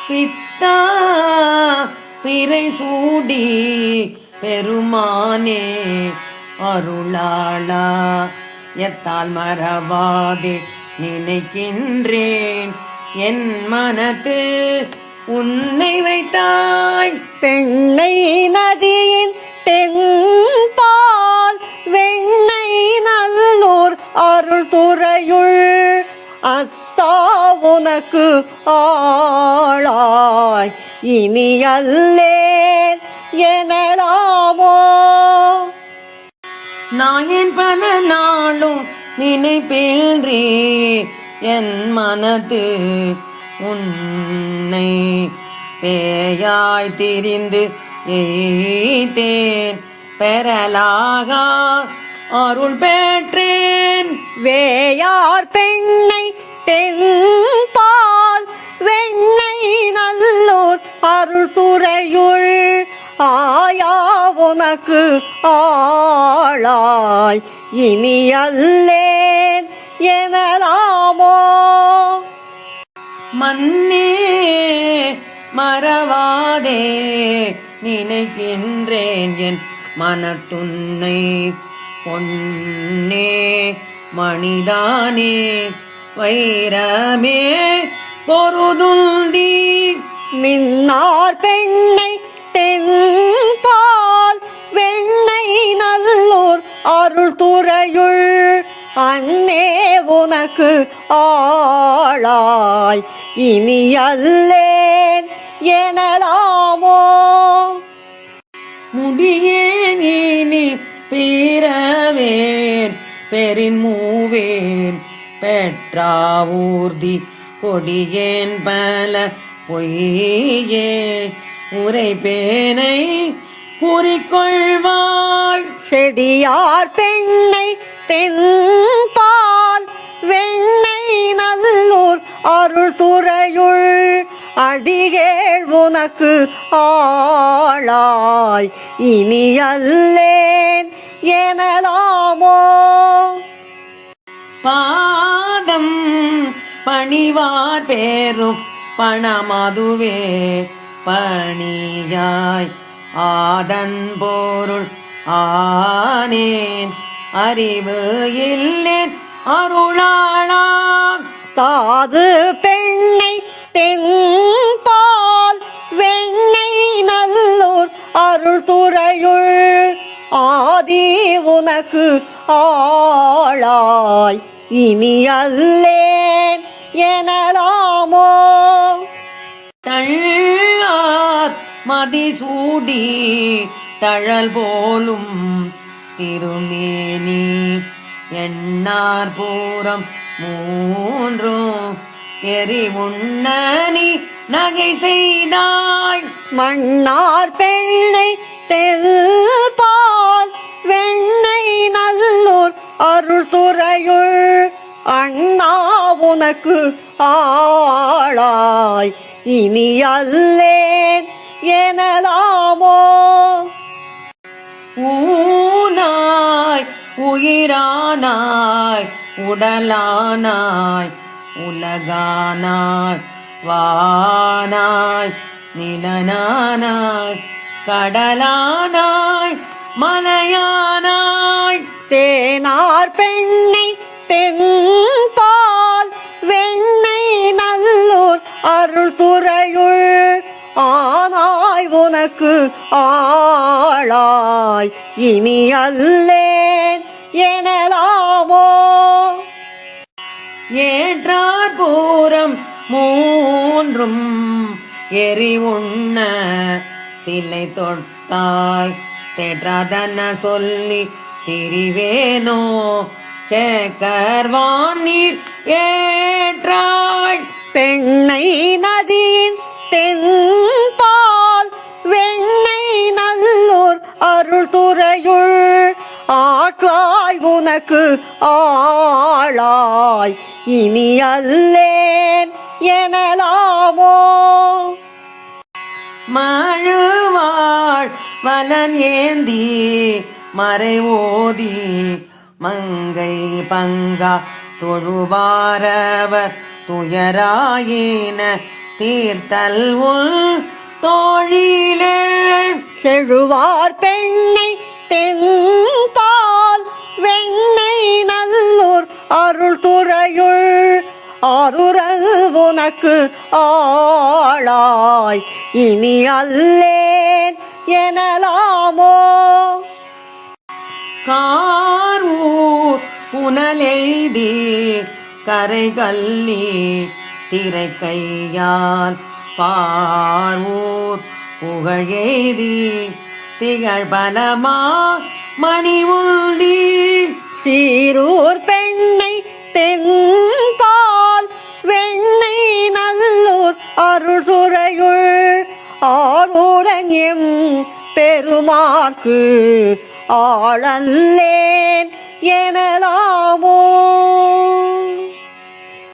பித்தா பிறை சூடி பெருமானே அருளாளா எத்தால் மறவாதே நினைக்கின்றேன் என் மனத்து உன்னை வைத்தாய். பெண்ணை நதியின் தென்பால் வெண்ணை நல்லூர் அருள் துறையுள் அத்தா உனக்கு ஆளாய் இனி அல்லேன் எனலாமோ. நான் என் பல நாளும் நினைப்பேன்றே என் மனது உன்னை பேயாய் திரிந்து எய்தேன் பெறலாக அருள் பெற்றேன். வேயார் பெண்ணை தென்பால் வெண்ணை நல்லூர் அருள் துறையுள் ஆயா உனக்கு ஆளாய் இனி அல்லேன் எனலாமோ. மன்னே மறவாதே நினைக்கின்றேன் என் மனத்துன்னை பொன்னே மணிதானே வைரமே பொருதுந்தி. மின்னார் பெண்ணை தென்பால் வெண்ணை நல்லூர் அருள் துறையுள் அன்னே உனக்கு ஆளாய் இனி அல்லேன் எனலாமோ. முடியேன் இனி பிறவேன் பெரின் மூவேன் பெற்றாவூர்தி கொடியேன் பல பொய்யே உரைப்பேனை குறிக்கொள்வாய். செடியார் பெண்ணை தென்பால் வெண்ணை நல்லூர் அருள் துறையுள் அடிகேள் உனக்கு ஆளாய் இனி அல்லேன் எனலாமோ. பாதம் பணிவார் பேரும் பணமதுவே பணியாய் ஆதன் பொருள் ஆனேன் அறிவு இல்லேன் அருளாளா. தாது பெண்ணை தென்பால் வெண்ணை நல்லூர் அருள் துறையுள் ஆதி உனக்கு ஆளாய் இனி அல்லேன் எனலாமோ. தள்ளார் மதிசூடி தழல் போலும் திருமேனி எண்ணார் பூரம் மூன்றும் எரி உண்ணனி நகை செய்தாய். மன்னார் பெண்ணை தென்பால் வெண்ணை நல்லூர் அருள் துறையுள் அண்ணா உனக்கு ஆளாய் இனி அல்லேன் எனலாமோ. ஊனாய் உயிரானாய் உடலானாய் உலகானாய் வானாய் நிலனானாய் கடலானாய் மலையானாய். தேனார் பெண்ணை தென்பால் வெண்ணை நல்லூர் அருள் துறையுள் ஆனாய் உனக்கு ஆளாய் இனி அல்லேன் எனலாமோ. ஏற்றார் பூரம் மூன்றும் எரி உண்ண சிலை தொட்டாய் தேற்றாதன சொல்லி திரிவேனோ சேக்கர்வான் நீர் ஏற்றாய். பெண்ணை நதியின் தென்பால் வெண்ணை நல்லூர் அருள் துறையுள் ஆற்றாய் உனக்கு ஆளாய் இனி அல்லேன் எனலாமோ. மழுவாள் வலன் ஏந்தி மறை ஓதி மங்கை பங்கா தொழுவாரவர் துயராயின தீர்த்தல் உள் தோழிலே செழுவார் பெண்ணை தென்பால் வெண்ணை நல்லூர் அருள் துறையுள் ஆருரல் உனக்கு ஆளாய் இனி அல்லேன் எனலாமோ காரூர் புனலெய்தி கரை கல்லி திரை கையால் பார்வூர் புகழெய்தி திகழ் பலமா மணி உந்தி சீரூர் பெண்ணை தென்பால் வெண்ணை நல்லூர் அருள் துறையுள் ஆரூரன் எம் பெருமாற்கு ஆளல்லேன் எனலாமோ